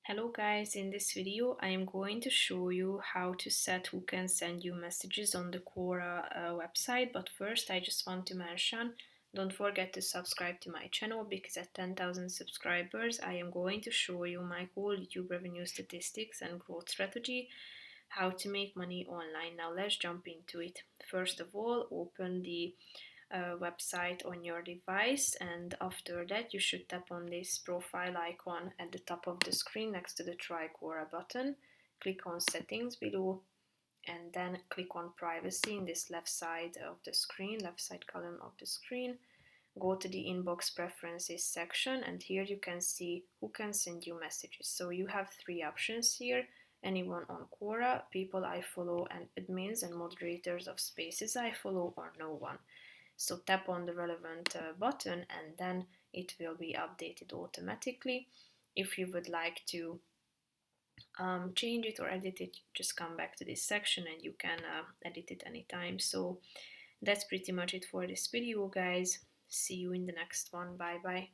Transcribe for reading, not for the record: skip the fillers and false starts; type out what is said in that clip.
Hello guys, in this video I am going to show you how to set who can send you messages on the Quora website, but first I just want to mention, don't forget to subscribe to my channel because at 10,000 subscribers I am going to show you my whole YouTube revenue statistics and growth strategy, how to make money online. Now let's jump into it. First of all, open the website on your device, and after that you should tap on this profile icon at the top of the screen next to the Try Quora button. Click on settings below and then click on privacy in this left side of the screen, left side column of the screen. Go to the inbox preferences section, and here you can see who can send you messages. So you have three options here: anyone on Quora, people I follow, and admins and moderators of spaces I follow, or no one. So tap on the relevant button and then it will be updated automatically. If you would like to change it or edit it, just come back to this section and you can edit it anytime. So that's pretty much it for this video, guys. See you in the next one. Bye bye.